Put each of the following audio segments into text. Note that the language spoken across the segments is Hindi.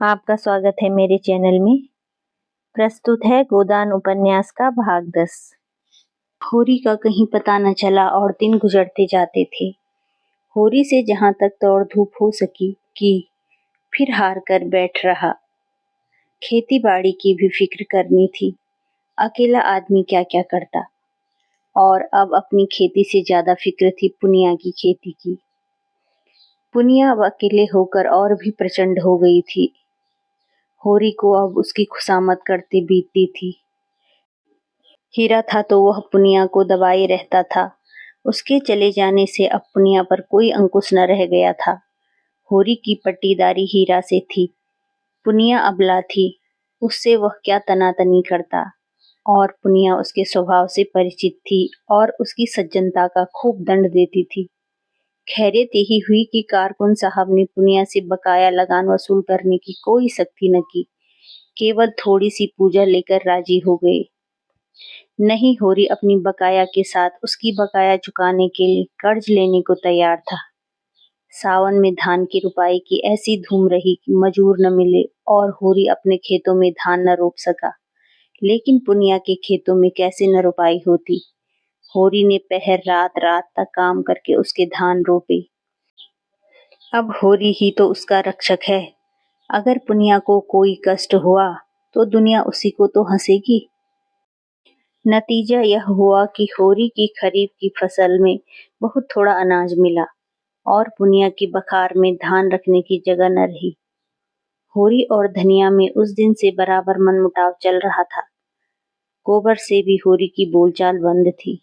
आपका स्वागत है मेरे चैनल में। प्रस्तुत है गोदान उपन्यास का भाग 10। होरी का कहीं पता न चला और दिन गुजरते जाते थे। होरी से जहां तक दौड़ धूप हो सकी की, फिर हार कर बैठ रहा। खेती बाड़ी की भी फिक्र करनी थी। अकेला आदमी क्या क्या करता। और अब अपनी खेती से ज्यादा फिक्र थी पुनिया की खेती की। पुनिया अब अकेले होकर और भी प्रचंड हो गई थी। होरी को अब उसकी खुशामद करते बीतती थी। हीरा था तो वह पुनिया को दबाए रहता था। उसके चले जाने से अब पुनिया पर कोई अंकुश न रह गया था। होरी की पट्टीदारी हीरा से थी। पुनिया अबला थी। उससे वह क्या तनातनी करता। और पुनिया उसके स्वभाव से परिचित थी और उसकी सज्जनता का खूब दंड देती थी। खैरियत यही हुई कि कारकुन साहब ने पुनिया से बकाया लगान वसूल करने की कोई सख्ती न की। केवल थोड़ी सी पूजा लेकर राजी हो गए। नहीं, होरी अपनी बकाया के साथ उसकी बकाया चुकाने के लिए कर्ज लेने को तैयार था। सावन में धान की रुपाई की ऐसी धूम रही कि मजूर न मिले और होरी अपने खेतों में धान न रोप सका। लेकिन पुनिया के खेतों में कैसे न रुपाई होती। होरी ने पहर रात रात तक काम करके उसके धान रोपे। अब होरी ही तो उसका रक्षक है। अगर पुनिया को कोई कष्ट हुआ तो दुनिया उसी को तो हंसेगी। नतीजा यह हुआ कि होरी की खरीफ की फसल में बहुत थोड़ा अनाज मिला और पुनिया की बखार में धान रखने की जगह न रही। होरी और धनिया में उस दिन से बराबर मनमुटाव चल रहा था। गोबर से भी होरी की बोलचाल बंद थी।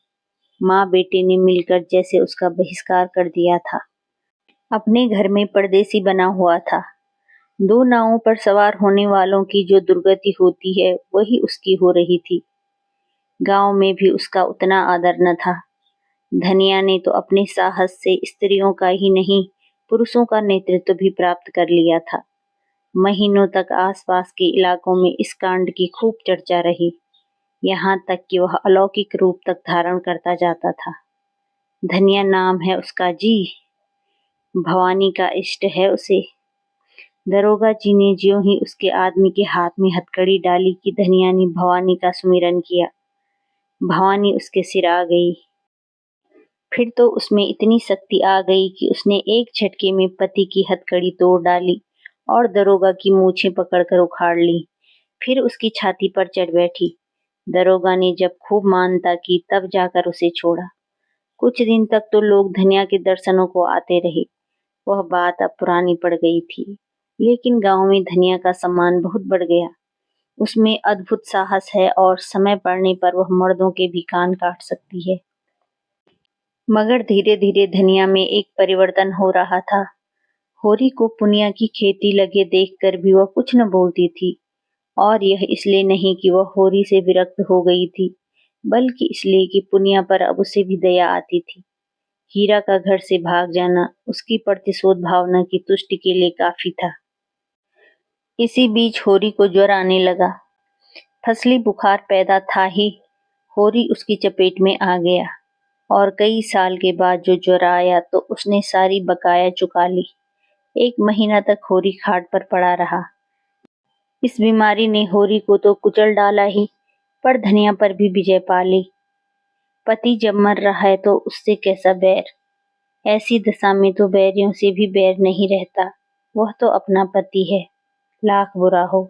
माँ बेटे ने मिलकर जैसे उसका बहिष्कार कर दिया था। अपने घर में परदेसी बना हुआ था। दो नावों पर सवार होने वालों की जो दुर्गति होती है वही उसकी हो रही थी। गांव में भी उसका उतना आदर न था। धनिया ने तो अपने साहस से स्त्रियों का ही नहीं पुरुषों का नेतृत्व भी प्राप्त कर लिया था। महीनों तक आसपास के इलाकों में इस कांड की खूब चर्चा रही। यहाँ तक कि वह अलौकिक रूप तक धारण करता जाता था। धनिया नाम है उसका जी। भवानी का इष्ट है उसे। दरोगा जी ने ज्यों ही उसके आदमी के हाथ में हथकड़ी डाली कि धनिया ने भवानी का सुमिरन किया। भवानी उसके सिर आ गई। फिर तो उसमें इतनी शक्ति आ गई कि उसने एक झटके में पति की हथकड़ी तोड़ डाली और दरोगा की मूछें पकड़कर उखाड़ ली। फिर उसकी छाती पर चढ़ बैठी। दरोगा ने जब खूब मानता की तब जाकर उसे छोड़ा। कुछ दिन तक तो लोग धनिया के दर्शनों को आते रहे। वह बात अब पुरानी पड़ गई थी। लेकिन गांव में धनिया का सम्मान बहुत बढ़ गया। उसमें अद्भुत साहस है और समय पड़ने पर वह मर्दों के भी कान काट सकती है। मगर धीरे धीरे धनिया में एक परिवर्तन हो रहा था। होरी को पुनिया की खेती लगे देखकर भी वह कुछ न बोलती थी। और यह इसलिए नहीं कि वह होरी से विरक्त हो गई थी, बल्कि इसलिए कि पुनिया पर अब उसे भी दया आती थी। हीरा का घर से भाग जाना उसकी प्रतिशोध भावना की तुष्टि के लिए काफी था। इसी बीच होरी को ज्वर आने लगा। फसली बुखार पैदा था ही, होरी उसकी चपेट में आ गया और कई साल के बाद जो ज्वर आया तो उसने सारी बकाया चुका ली। 1 महीना तक होरी खाट पर पड़ा रहा। इस बीमारी ने होरी को तो कुचल डाला ही, पर धनिया पर भी विजय पा ली। पति जब मर रहा है तो उससे कैसा बैर। ऐसी दशा में तो बैरियों से भी बैर नहीं रहता। वह तो अपना पति है, लाख बुरा हो,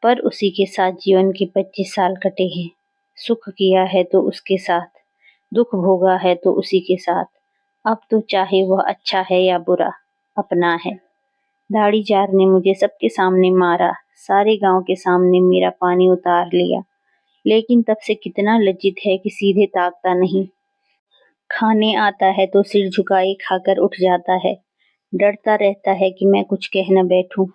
पर उसी के साथ जीवन के 25 साल कटे हैं। सुख किया है तो उसके साथ, दुख भोगा है तो उसी के साथ। अब तो चाहे वह अच्छा है या बुरा, अपना है। दाढ़ीचार ने मुझे सबके सामने मारा, सारे गांव के सामने मेरा पानी उतार लिया, लेकिन तब से कितना लज्जित है कि सीधे ताकता नहीं। खाने आता है तो सिर झुकाए खाकर उठ जाता है। डरता रहता है कि मैं कुछ कह न बैठूं।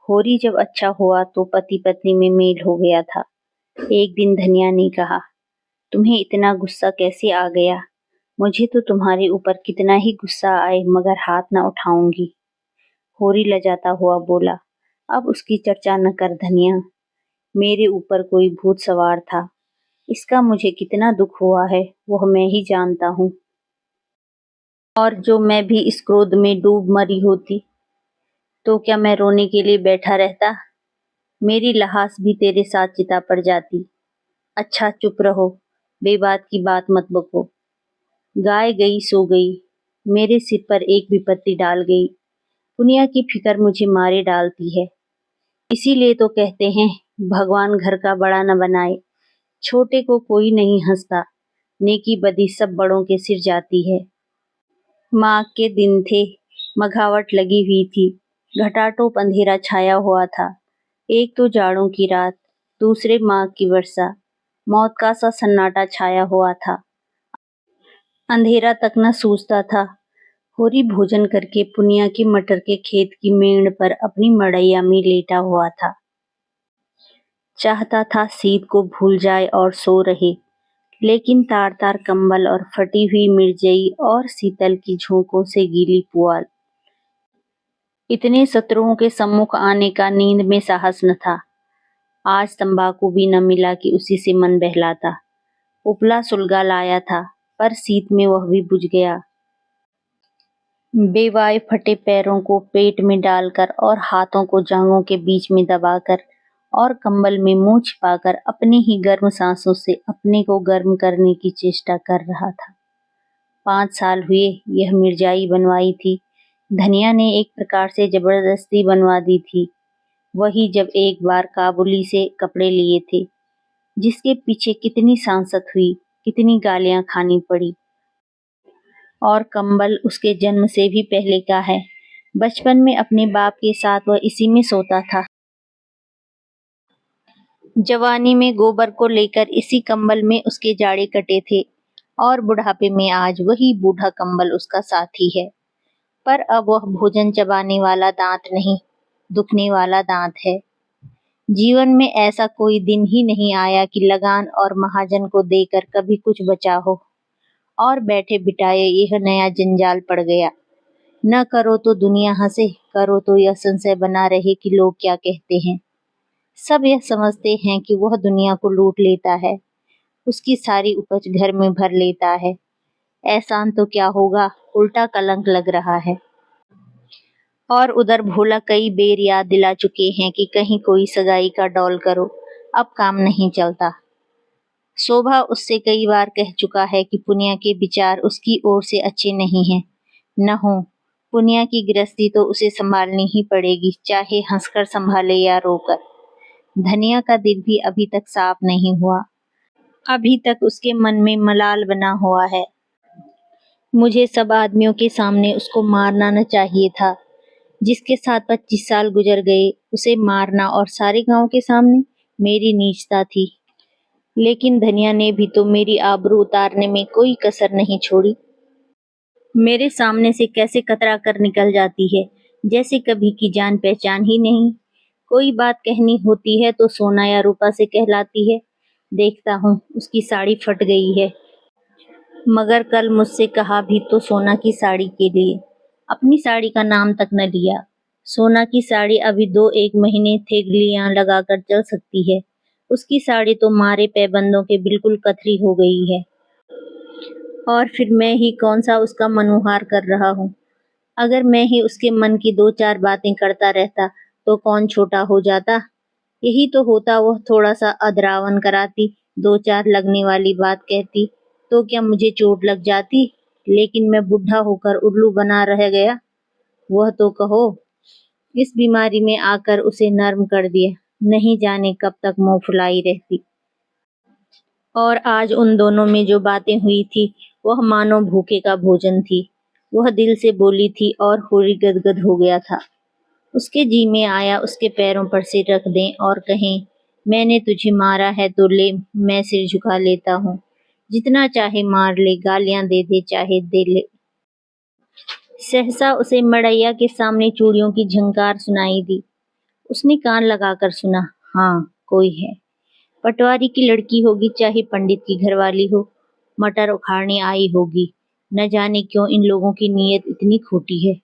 होरी जब अच्छा हुआ तो पति पत्नी में मेल हो गया था। एक दिन धनिया ने कहा, तुम्हें इतना गुस्सा कैसे आ गया? मुझे तो तुम्हारे ऊपर कितना ही गुस्सा आए मगर हाथ न उठाऊंगी। होरी लजाता हुआ बोला, अब उसकी चर्चा न कर धनिया। मेरे ऊपर कोई भूत सवार था। इसका मुझे कितना दुख हुआ है वह मैं ही जानता हूँ। और जो मैं भी इस क्रोध में डूब मरी होती तो क्या मैं रोने के लिए बैठा रहता? मेरी लहास भी तेरे साथ चिता पड़ जाती। अच्छा चुप रहो, बेबात की बात मत बको। गाय गई सो गई, मेरे सिर पर एक विपत्ति डाल गई। पुनिया की फिक्र मुझे मारे डालती है। इसीलिए तो कहते हैं भगवान घर का बड़ा न बनाए, छोटे को कोई नहीं हंसता, नेकी बदी सब बड़ों के सिर जाती है। माघ के दिन थे, मघावट लगी हुई थी, घटाटोप अंधेरा छाया हुआ था। एक तो जाड़ों की रात, दूसरे माघ की वर्षा, मौत का सा सन्नाटा छाया हुआ था। अंधेरा तक न सूझता था। होरी भोजन करके पुनिया के मटर के खेत की मेड़ पर अपनी मड़ैया में लेटा हुआ था। चाहता था शीत को भूल जाए और सो रहे, लेकिन तार तार कंबल और फटी हुई मिर्जई और शीतल की झोंकों से गीली पुआल, इतने शत्रुओं के सम्मुख आने का नींद में साहस न था। आज तंबाकू भी न मिला कि उसी से मन बहलाता। उपला सुलगा लाया था, पर शीत में वह भी बुझ गया। बेवाए फटे पैरों को पेट में डालकर और हाथों को जांघों के बीच में दबाकर और कंबल में मुंह छिपाकर अपनी ही गर्म सांसों से अपने को गर्म करने की चेष्टा कर रहा था। 5 साल हुए यह मिर्जाई बनवाई थी। धनिया ने एक प्रकार से जबरदस्ती बनवा दी थी। वही जब एक बार काबुली से कपड़े लिए थे, जिसके पीछे कितनी सांसत हुई, कितनी गालियां खानी पड़ी। और कंबल उसके जन्म से भी पहले का है। बचपन में अपने बाप के साथ वह इसी में सोता था। जवानी में गोबर को लेकर इसी कंबल में उसके जाड़े कटे थे, और बुढ़ापे में आज वही बूढ़ा कंबल उसका साथी है। पर अब वह भोजन चबाने वाला दांत नहीं, दुखने वाला दांत है। जीवन में ऐसा कोई दिन ही नहीं आया कि लगान और महाजन को देकर कभी कुछ बचा हो, और बैठे बिठाए यह नया जंजाल पड़ गया। न करो तो दुनिया हंसे, करो तो यह संशय बना रहे कि लोग क्या कहते हैं। सब यह समझते हैं कि वह दुनिया को लूट लेता है, उसकी सारी उपज घर में भर लेता है। एहसान तो क्या होगा, उल्टा कलंक लग रहा है। और उधर भोला कई बेर याद दिला चुके हैं कि कहीं कोई सगाई का डौल करो, अब काम नहीं चलता। शोभा उससे कई बार कह चुका है कि पुनिया के विचार उसकी ओर से अच्छे नहीं हैं। न हो, पुनिया की गृहस्थी तो उसे संभालनी ही पड़ेगी, चाहे हंसकर संभाले या रोकर। धनिया का दिल भी अभी तक साफ नहीं हुआ। अभी तक उसके मन में मलाल बना हुआ है। मुझे सब आदमियों के सामने उसको मारना न चाहिए था। जिसके साथ 25 साल गुजर गए, उसे मारना और सारे गांव के सामने मेरी नीचता थी। लेकिन धनिया ने भी तो मेरी आबरू उतारने में कोई कसर नहीं छोड़ी। मेरे सामने से कैसे कतरा कर निकल जाती है, जैसे कभी की जान पहचान ही नहीं। कोई बात कहनी होती है तो सोना या रूपा से कहलाती है। देखता हूँ उसकी साड़ी फट गई है, मगर कल मुझसे कहा भी तो सोना की साड़ी के लिए, अपनी साड़ी का नाम तक न लिया। सोना की साड़ी अभी 2-1 महीने थेगलियां लगाकर चल सकती है, उसकी साड़ी तो मारे पैबंदों के बिल्कुल कथरी हो गई है। और फिर मैं ही कौन सा उसका मनोहार कर रहा हूँ। अगर मैं ही उसके मन की 2-4 बातें करता रहता तो कौन छोटा हो जाता। यही तो होता, वह थोड़ा सा अधरावन कराती, 2-4 लगने वाली बात कहती तो क्या मुझे चोट लग जाती। लेकिन मैं बुढ़ा होकर उल्लू बना रह गया। वह तो कहो, इस बीमारी में आकर उसे नर्म कर दिया, नहीं जाने कब तक मुंह फुलाई रहती। और आज उन दोनों में जो बातें हुई थी, वह मानो भूखे का भोजन थी। वह दिल से बोली थी और होरी गदगद हो गया था। उसके जी में आया उसके पैरों पर सिर रख दें और कहें, मैंने तुझे मारा है तो ले, मैं सिर झुका लेता हूँ। जितना चाहे मार ले, गालियां दे दे चाहे दे ले। सहसा उसे मड़ैया के सामने चूड़ियों की झंकार सुनाई दी। उसने कान लगाकर सुना। हाँ, कोई है। पटवारी की लड़की होगी, चाहे पंडित की घरवाली हो, मटर उखाड़ने आई होगी। न जाने क्यों इन लोगों की नीयत इतनी खोटी है।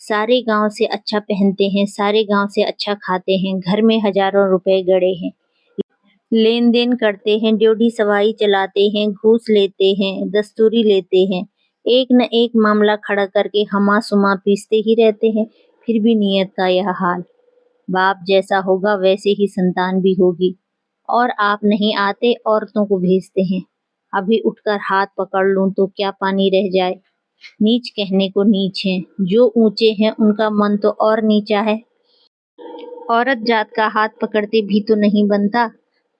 सारे गांव से अच्छा पहनते हैं, सारे गांव से अच्छा खाते हैं, घर में हजारों रुपए गड़े हैं, लेन देन करते हैं, ड्योढ़ी सवाई चलाते हैं, घूस लेते हैं, दस्तूरी लेते हैं, एक न एक मामला खड़ा करके हमा सुमा पीसते ही रहते हैं। फिर भी नियत का यह हाल। बाप जैसा होगा वैसे ही संतान भी होगी। और आप नहीं आते, औरतों को भेजते हैं। अभी उठकर हाथ पकड़ लूं तो क्या पानी रह जाए। नीच कहने को नीच हैं, जो ऊंचे हैं उनका मन तो और नीचा है। औरत जात का हाथ पकड़ते भी तो नहीं बनता।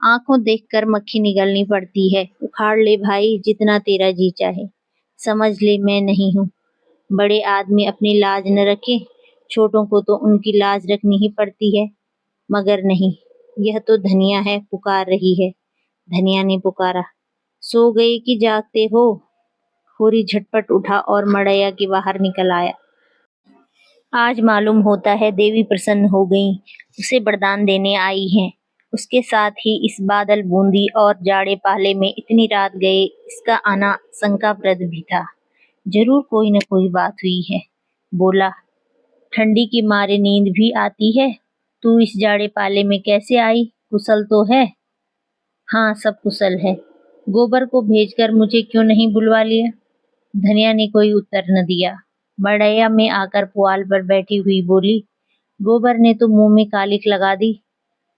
आंखों देखकर मक्खी निगलनी पड़ती है। उखाड़ ले भाई, जितना तेरा जी चाहे। समझ ले मैं नहीं हूँ। बड़े आदमी अपनी लाज न रखे, छोटों को तो उनकी लाज रखनी ही पड़ती है। मगर नहीं, यह तो धनिया है, पुकार रही है। धनिया ने पुकारा, सो गए कि जागते हो? होरी झटपट उठा और मड़ैया के बाहर निकल आया। आज मालूम होता है देवी प्रसन्न हो गईं, उसे वरदान देने आई हैं। उसके साथ ही इस बादल बूंदी और जाड़े पाले में इतनी रात गए, इसका आना शंकाप्रद भी था। जरूर कोई न कोई बात हुई है। बोला, ठंडी के मारे नींद भी आती है। तू इस जाड़े पाले में कैसे आई? कुशल तो है? हाँ, सब कुशल है। गोबर को भेजकर मुझे क्यों नहीं बुलवा लिया? धनिया ने कोई उत्तर न दिया। मड़ैया में आकर पुआल पर बैठी हुई बोली, गोबर ने तो मुंह में कालिख लगा दी।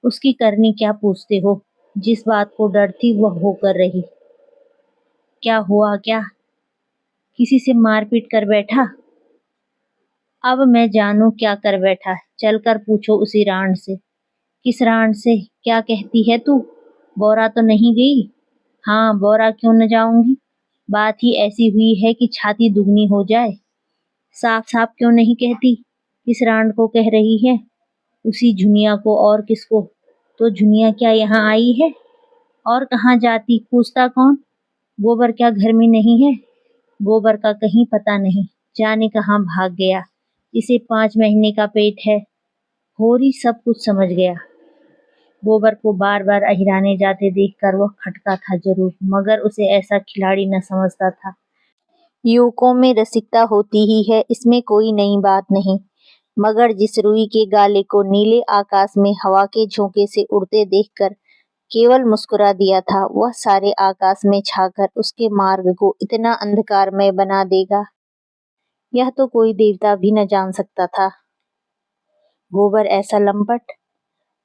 उसकी करनी क्या पूछते हो? जिस बात को डर थी वह होकर रही। क्या हुआ? क्या किसी से मारपीट कर बैठा? अब मैं जानू क्या कर बैठा। चलकर पूछो उसी रांड से। किस रांड से? क्या कहती है तू? बोरा तो नहीं गई? हाँ, बोरा क्यों न जाऊंगी। बात ही ऐसी हुई है कि छाती दुगनी हो जाए। साफ साफ क्यों नहीं कहती? किस रांड को कह रही है? उसी झुनिया को, और किसको? तो झुनिया क्या यहाँ आई है? और कहाँ जाती? पूछता कौन? गोबर क्या घर में नहीं है? गोबर का कहीं पता नहीं, जाने कहाँ भाग गया। इसे 5 महीने का पेट है। होरी सब कुछ समझ गया। गोबर को बार बार अहिराने जाते देखकर वह खटका था जरूर, मगर उसे ऐसा खिलाड़ी न समझता था। युवकों में रसिकता होती ही है, इसमें कोई नई बात नहीं। मगर जिस रुई के गाले को नीले आकाश में हवा के झोंके से उड़ते देखकर केवल मुस्कुरा दिया था, वह सारे आकाश में छाकर उसके मार्ग को इतना अंधकारमय बना देगा, यह तो कोई देवता भी न जान सकता था। गोबर ऐसा लंपट,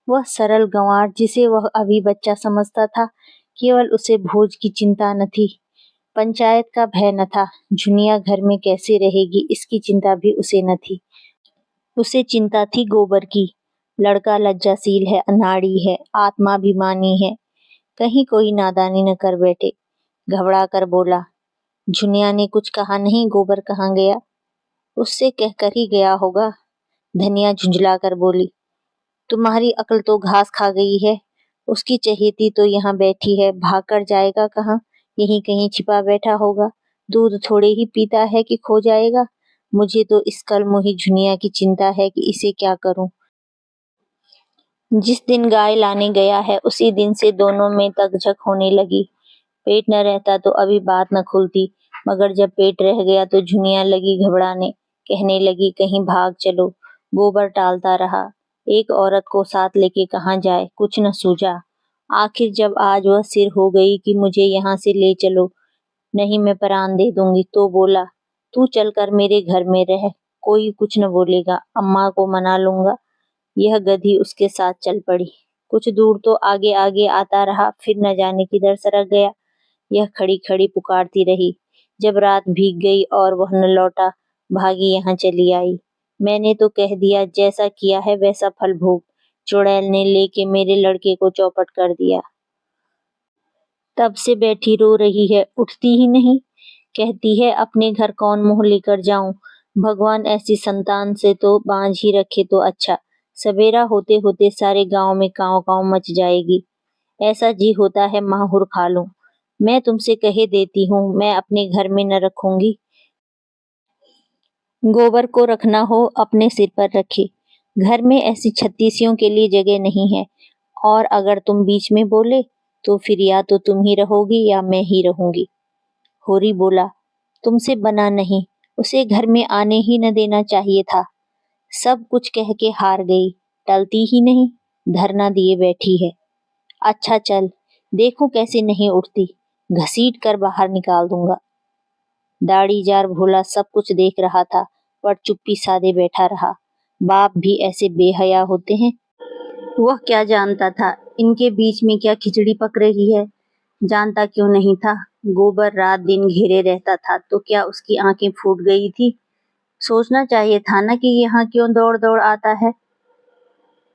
वह सरल गंवार जिसे वह अभी बच्चा समझता था, केवल उसे भोज की चिंता न थी, पंचायत का भय न था, झुनिया घर में कैसे रहेगी इसकी चिंता भी उसे न थी। उसे चिंता थी गोबर की। लड़का लज्जाशील है, अनाड़ी है, आत्माभिमानी है, कहीं कोई नादानी न कर बैठे। घबरा कर बोला, झुनिया ने कुछ कहा नहीं? गोबर कहाँ गया? उससे कहकर ही गया होगा। धनिया झुंझला कर बोली, तुम्हारी अक्ल तो घास खा गई है। उसकी चहेती तो यहाँ बैठी है, भागकर जाएगा कहाँ? यहीं कहीं छिपा बैठा होगा। दूध थोड़े ही पीता है कि खो जाएगा। मुझे तो इस कलमुही झुनिया की चिंता है कि इसे क्या करूं। जिस दिन गाय लाने गया है उसी दिन से दोनों में तकझक होने लगी। पेट न रहता तो अभी बात न खुलती, मगर जब पेट रह गया तो झुनिया लगी घबराने, कहने लगी कहीं भाग चलो। गोबर टालता रहा, एक औरत को साथ लेके कहाँ जाए, कुछ न सूझा। आखिर जब आज वह सिर हो गई कि मुझे यहाँ से ले चलो, नहीं मैं प्राण दे दूंगी, तो बोला, तू चलकर मेरे घर में रह, कोई कुछ न बोलेगा, अम्मा को मना लूंगा। यह गधी उसके साथ चल पड़ी। कुछ दूर तो आगे आगे आता रहा, फिर न जाने किधर सरक गया। यह खड़ी खड़ी पुकारती रही। जब रात भीग गई और वह न लौटा, भागी यहाँ चली आई। मैंने तो कह दिया जैसा किया है वैसा फल भोग। चुड़ैल ने लेके मेरे लड़के को चौपट कर दिया। तब से बैठी रो रही है, उठती ही नहीं। कहती है अपने घर कौन मुंह लेकर जाऊं, भगवान ऐसी संतान से तो बांझ ही रखे तो अच्छा। सवेरा होते होते सारे गांव में कांव कांव मच जाएगी। ऐसा जी होता है माहुर खा लूं। मैं तुमसे कहे देती हूँ, मैं अपने घर में न रखूंगी। गोबर को रखना हो अपने सिर पर रखे। घर में ऐसी छत्तीसियों के लिए जगह नहीं है। और अगर तुम बीच में बोले तो फिर या तो तुम ही रहोगी या मैं ही रहूंगी। होरी बोला, तुमसे बना नहीं, उसे घर में आने ही न देना चाहिए था। सब कुछ कह के हार गई, टलती ही नहीं, धरना दिए बैठी है। अच्छा चल, देखूं कैसे नहीं उठती, घसीट कर बाहर निकाल दूंगा। दाढ़ीजार भोला सब कुछ देख रहा था, पर चुप्पी साधे बैठा रहा। बाप भी ऐसे बेहया होते हैं। वह क्या जानता था इनके बीच में क्या खिचड़ी पक रही है। जानता क्यों नहीं था। गोबर रात दिन घेरे रहता था तो क्या उसकी आंखें फूट गई थी। सोचना चाहिए था ना कि यहाँ क्यों दौड़ दौड़ आता है।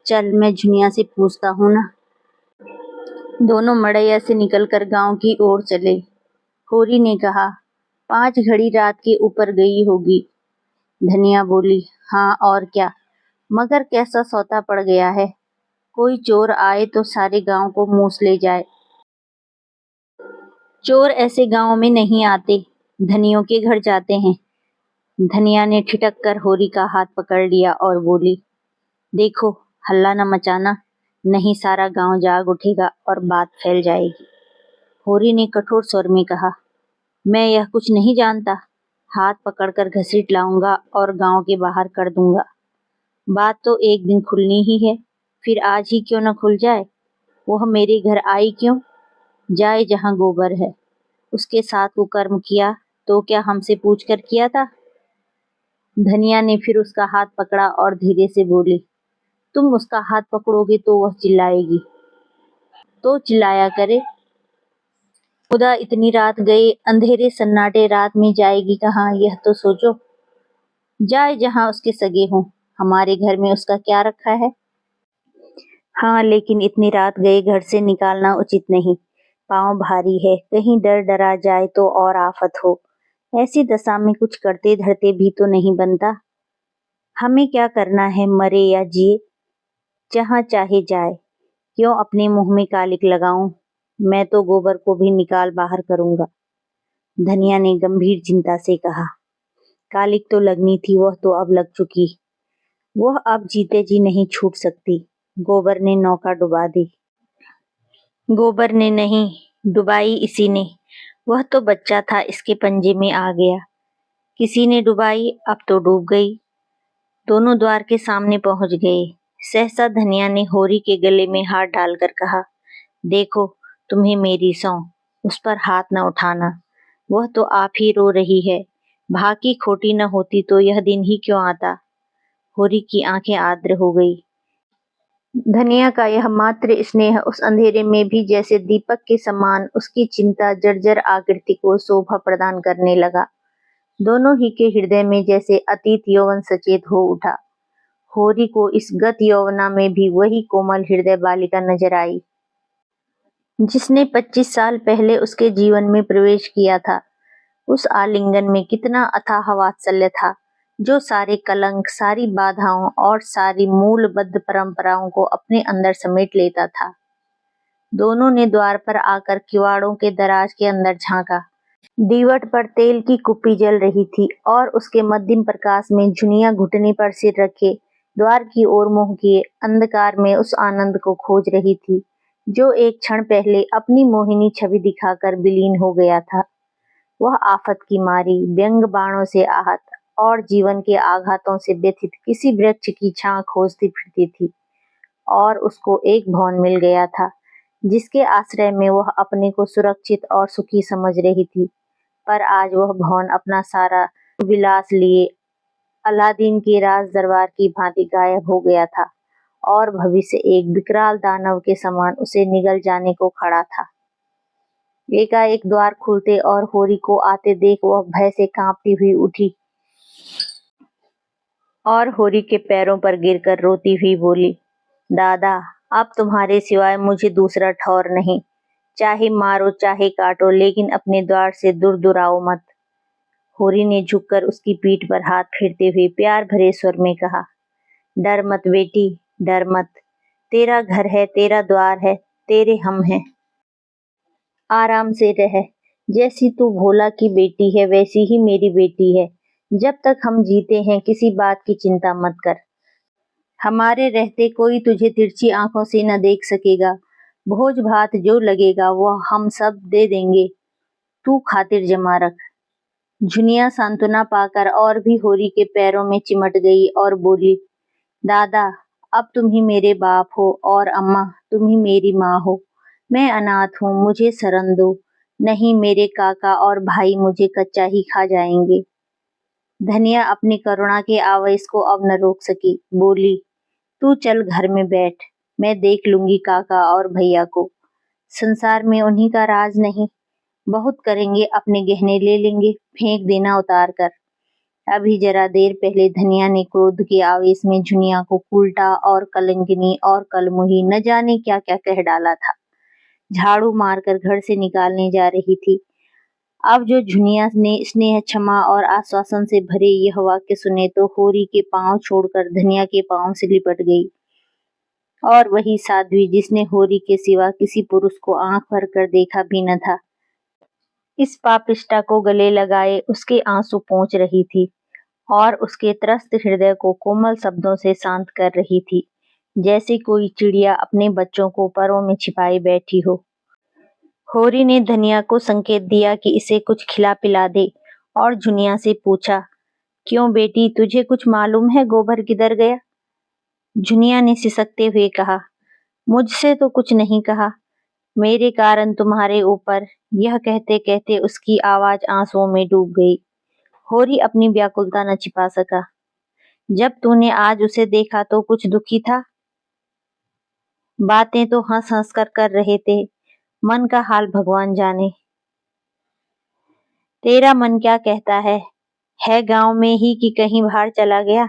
चल मैं झुनिया से पूछता हूँ ना। दोनों मड़ैया से निकलकर गांव की ओर चले। होरी ने कहा, 5 घड़ी रात के ऊपर गई होगी। धनिया बोली, हाँ और क्या, मगर कैसा सौता पड़ गया है। कोई चोर आए तो सारे गांव को मूस ले जाए। चोर ऐसे गांव में नहीं आते, धनियों के घर जाते हैं। धनिया ने ठिठक कर होरी का हाथ पकड़ लिया और बोली, देखो हल्ला न मचाना, नहीं सारा गांव जाग उठेगा और बात फैल जाएगी। होरी ने कठोर स्वर में कहा, मैं यह कुछ नहीं जानता। हाथ पकड़कर घसीट लाऊंगा और गांव के बाहर कर दूंगा। बात तो एक दिन खुलनी ही है, फिर आज ही क्यों न खुल जाए। वह मेरे घर आई क्यों? जाए जहां गोबर है। उसके साथ वो कर्म किया तो क्या हमसे पूछ कर किया था? धनिया ने फिर उसका हाथ पकड़ा और धीरे से बोली, तुम उसका हाथ पकड़ोगे तो वह चिल्लाएगी। तो चिल्लाया करे। खुदा इतनी रात गए, अंधेरे सन्नाटे रात में जाएगी कहाँ, यह तो सोचो। जाए जहां उसके सगे हों, हमारे घर में उसका क्या रखा है। हाँ लेकिन इतनी रात गए घर से निकालना उचित नहीं। पाँव भारी है, कहीं डर डरा जाए तो और आफत हो। ऐसी दशा में कुछ करते धरते भी तो नहीं बनता। हमें क्या करना है, मरे या जिए, जहाँ चाहे जाए। क्यों अपने मुंह में कालिक लगाऊं। मैं तो गोबर को भी निकाल बाहर करूंगा। धनिया ने गंभीर चिंता से कहा, कालिक तो लगनी थी, वह तो अब लग चुकी। वह अब जीते जी नहीं छूट सकती। गोबर ने नौका डुबा दी। गोबर ने नहीं, डुबाई इसी ने। वह तो बच्चा था, इसके पंजे में आ गया। किसी ने डुबाई, अब तो डूब गई। दोनों द्वार के सामने पहुंच गए। सहसा धनिया ने होरी के गले में हाथ डालकर कहा, देखो तुम्हें मेरी सौं, उस पर हाथ न उठाना। वह तो आप ही रो रही है। भागी खोटी न होती तो यह दिन ही क्यों आता। होरी की आंखें आर्द्र हो गई। धनिया का यह मात्र स्नेह उस अंधेरे में भी जैसे दीपक के समान उसकी चिंता जर्जर आकृति को शोभा प्रदान करने लगा। दोनों ही के हृदय में जैसे अतीत यौवन सचेत हो उठा। होरी को इस गत यौवना में भी वही कोमल हृदय बालिका नजर आई, जिसने 25 साल पहले उसके जीवन में प्रवेश किया था। उस आलिंगन में कितना अथाह वात्सल्य था, जो सारे कलंक, सारी बाधाओं और सारी मूलबद्ध परंपराओं को अपने अंदर समेट लेता था। दोनों ने द्वार पर आकर किवाड़ों के दराज के अंदर झांका। दीवट पर तेल की कुप्पी जल रही थी और उसके मध्यम प्रकाश में झुनिया घुटने पर सिर रखे द्वार की ओर मुंह किए अंधकार में उस आनंद को खोज रही थी, जो एक क्षण पहले अपनी मोहिनी छवि दिखाकर विलीन हो गया था। वह आफत की मारी, व्यंग बाणों से आहत और जीवन के आघातों से व्यथित किसी वृक्ष की छां खोजती फिरती थी, और उसको एक भवन मिल गया था, जिसके आश्रय में वह अपने को सुरक्षित और सुखी समझ रही थी। पर आज वह भवन अपना सारा विलास लिए अलादीन के राज दरबार की भांति गायब हो गया था, और भविष्य एक विकराल दानव के समान उसे निगल जाने को खड़ा था। एकाएक द्वार खुलते और होरी को आते देख वह भय से कांपती हुई उठी और होरी के पैरों पर गिरकर रोती हुई बोली, दादा अब तुम्हारे सिवाय मुझे दूसरा ठौर नहीं। चाहे मारो चाहे काटो, लेकिन अपने द्वार से दूर दूर आओ मत। होरी ने झुककर उसकी पीठ पर हाथ फेरते हुए प्यार भरे स्वर में कहा, डर मत बेटी, डर मत। तेरा घर है, तेरा द्वार है, तेरे हम हैं। आराम से रह। जैसी तू भोला की बेटी है वैसी ही मेरी बेटी है। जब तक हम जीते हैं किसी बात की चिंता मत कर। हमारे रहते कोई तुझे तिरछी आंखों से न देख सकेगा। भोज भात जो लगेगा वह हम सब दे देंगे, तू खातिर जमा रख। झुनिया सांत्वना पाकर और भी होरी के पैरों में चिमट गई और बोली, दादा अब तुम ही मेरे बाप हो और अम्मा तुम ही मेरी माँ हो। मैं अनाथ हूँ, मुझे शरण दो। नहीं मेरे काका और भाई मुझे कच्चा ही खा जाएंगे। धनिया अपनी करुणा के आवेश को अब न रोक सकी। बोली, तू चल घर में बैठ, मैं देख लूंगी काका और भैया को। संसार में उन्हीं का राज नहीं, बहुत करेंगे, अपने गहने ले लेंगे, फेंक देना उतार कर। अभी जरा देर पहले धनिया ने क्रोध के आवेश में झुनिया को उल्टा और कलंकिनी और कलमुही न जाने क्या क्या कह डाला था। झाड़ू मारकर घर से निकालने जा रही थी। अब जो झुनिया ने स्नेह, क्षमा और आश्वासन से भरे यह वाक्य सुने तो होरी के पांव छोड़कर धनिया के पांव से लिपट गई। और वही साध्वी जिसने होरी के सिवा किसी पुरुष को आंख भर कर देखा भी न था, इस पापिष्टा को गले लगाए उसके आंसू पोंछ रही थी और उसके त्रस्त हृदय को कोमल शब्दों से शांत कर रही थी, जैसे कोई चिड़िया अपने बच्चों को परों में छिपाए बैठी हो। होरी ने धनिया को संकेत दिया कि इसे कुछ खिला पिला दे और झुनिया से पूछा, क्यों बेटी, तुझे कुछ मालूम है गोबर किधर गया? झुनिया ने सिसकते हुए कहा, मुझसे तो कुछ नहीं कहा, मेरे कारण तुम्हारे ऊपर। यह कहते कहते उसकी आवाज आंसुओं में डूब गई। होरी अपनी व्याकुलता न छिपा सका। जब तूने आज उसे देखा तो कुछ दुखी था? बातें तो हंस हंस कर रहे थे, मन का हाल भगवान जाने। तेरा मन क्या कहता है गांव में ही कि कहीं बाहर चला गया?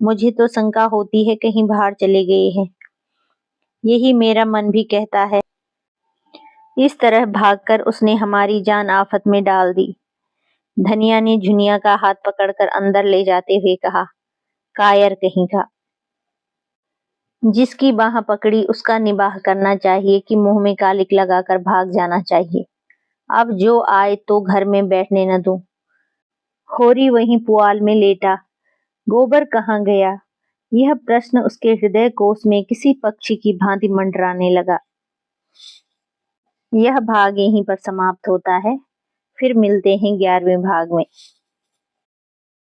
मुझे तो शंका होती है कहीं बाहर चले गए हैं। यही मेरा मन भी कहता है। इस तरह भागकर उसने हमारी जान आफत में डाल दी। धनिया ने झुनिया का हाथ पकड़कर अंदर ले जाते हुए कहा, कायर कहीं का, जिसकी बाह पकड़ी उसका निबाह करना चाहिए कि मुंह में कालिक लगाकर भाग जाना चाहिए। अब जो आए तो घर में बैठने न दूं। होरी वहीं पुआल में लेटा। गोबर कहाँ गया, यह प्रश्न उसके हृदय कोश में किसी पक्षी की भांति मंडराने लगा। यह भाग यहीं पर समाप्त होता है। फिर मिलते हैं 11वें भाग में।